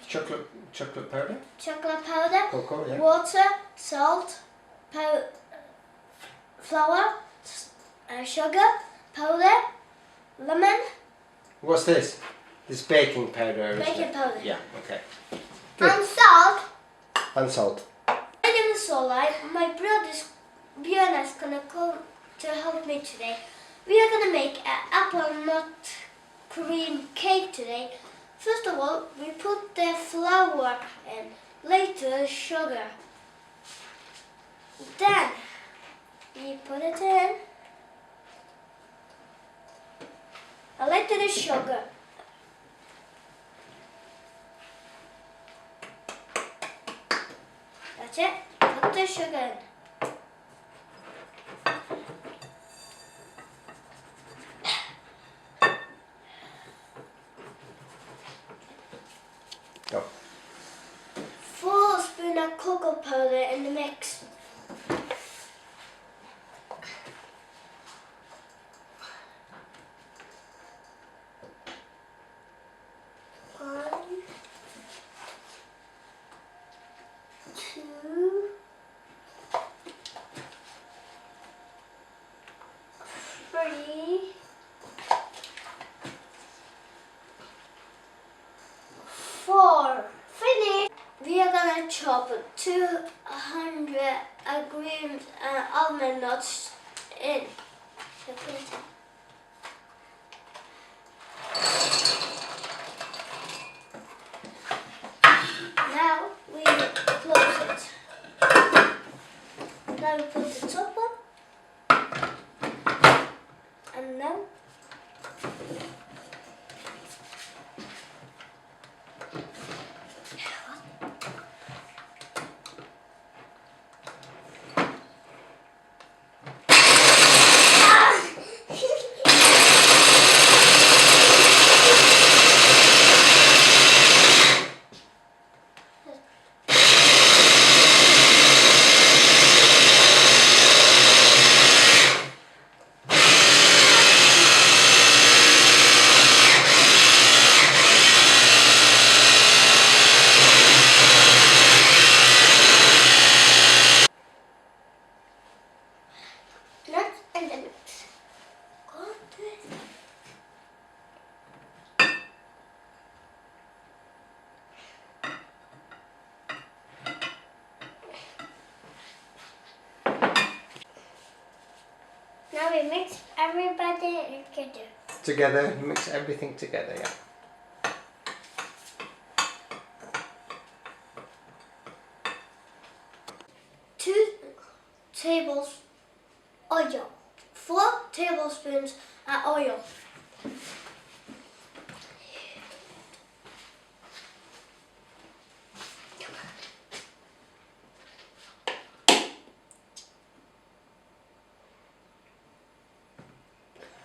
Chocolate powder. Chocolate powder. Cocoa, yeah. Water, salt, flour, sugar, powder, lemon. What's this? This baking powder. Baking powder. Yeah. Okay. Good. And salt. And salt. My name is Olly. My brother Björn is gonna come to help me today. We are gonna make an apple nut cream cake today. First of all, we put the flour in, later sugar. Then we put it in, and later the sugar. That's it. Put the sugar in. Go. 4 spoons of cocoa powder in the mix. One, 2, 3, 4. Finish. We are gonna chop 200 green almond nuts in. So put it in. Now we close it. Now we put the top on. And now nuts and the mix. Now we mix everybody together. Together. Mix everything together. Yeah. 2 tablespoons oil. 4 tablespoons of oil.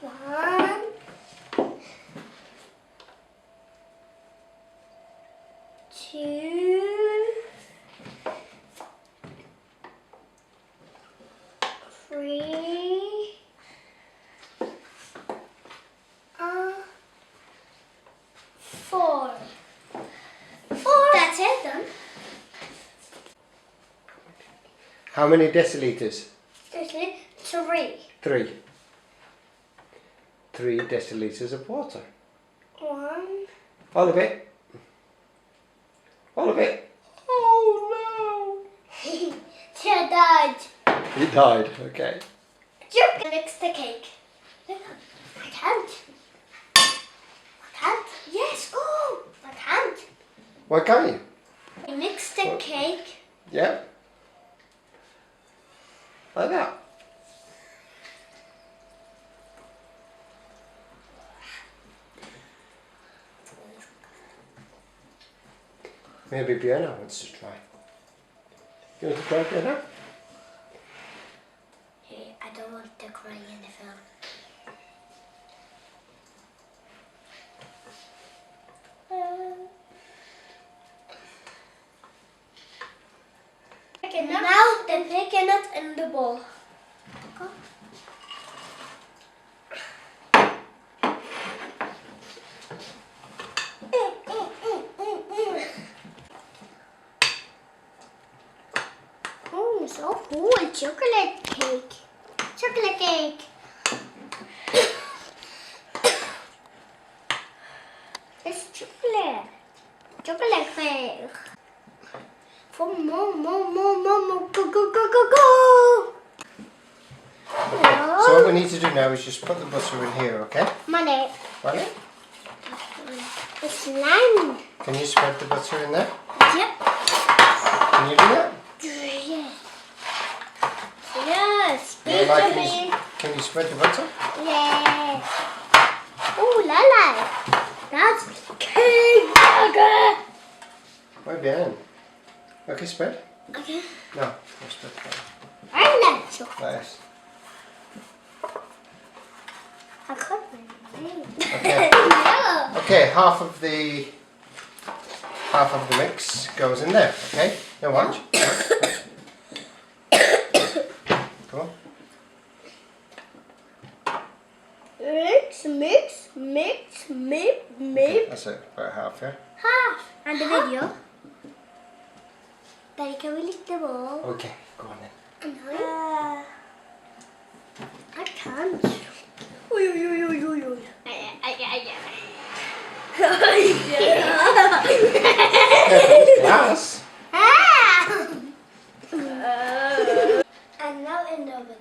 One, 2, 3, 4. That's it done. How many deciliters? 3. 3. 3 deciliters of water. 1. All of it. All of it. Oh She died. no! He died. Okay. You mix the cake. I can't. I can't. Yes, go. I can't. Why can't you? You mix the cake. Yeah. Like that. Maybe Björn wants to try. You want to try, Björn? Hey, I don't want to cry in the film. Now the peanut in the bowl. Go. cool chocolate cake. Chocolate cake. It's chocolate. Chocolate cake. For more. Go, go, go, go, go. So what we need to do now is just put the butter in here, okay? Money. Right? It's lime. Can you spread the butter in there? Yep. Can you do that? Yes. Yes. Yeah, like, can you spread the butter? Yes. Oh, Lala. That's cake burger. Muy bien. Okay, spread? Okay. No, no spread. I like chocolate. Nice. I can't Okay. no. Okay, half of the mix goes in there, okay? Now watch. Come on. Mix. That's it, about half, yeah? Half. And the video. Daddy, can we lick the ball? Okay, go on then. I can't. Oi. Glass. And now in the oven.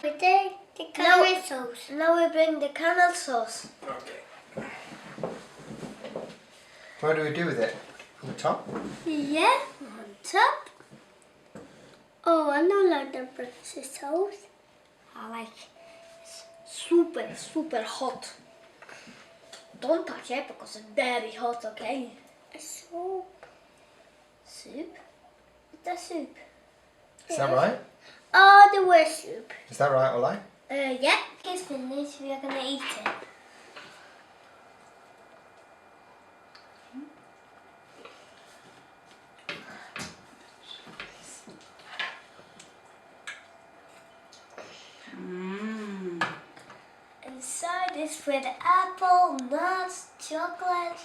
We take the caramel sauce. Now we bring the caramel sauce. Okay. What do we do with it? On the top? Yeah, on top. Oh, I don't like the breakfast sauce. I like it's super hot. Don't touch it because it's very hot, okay? A soup. Soup? What's that soup? Is that right? Oh, the worst soup. Is that right, Olly? Yeah. It's finished. We are gonna eat it. Inside is with apple, nuts, chocolate,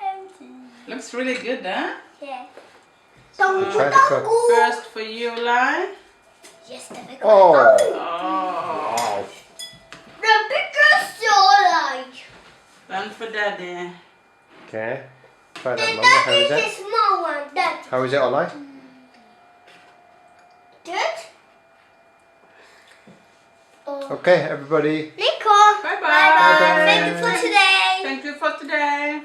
everything. Looks really good, huh? Yeah. Try to cook. First for you, Lai. Yes, the big Oh! Oh. Wow. The biggest like. One for Daddy. Okay. Try that, And Mum. How that is is the it? small one. That How is it, Olly? good. Oh. Okay, everybody. Nico. Bye-bye. Bye bye. Thank you for today. Thank you for today.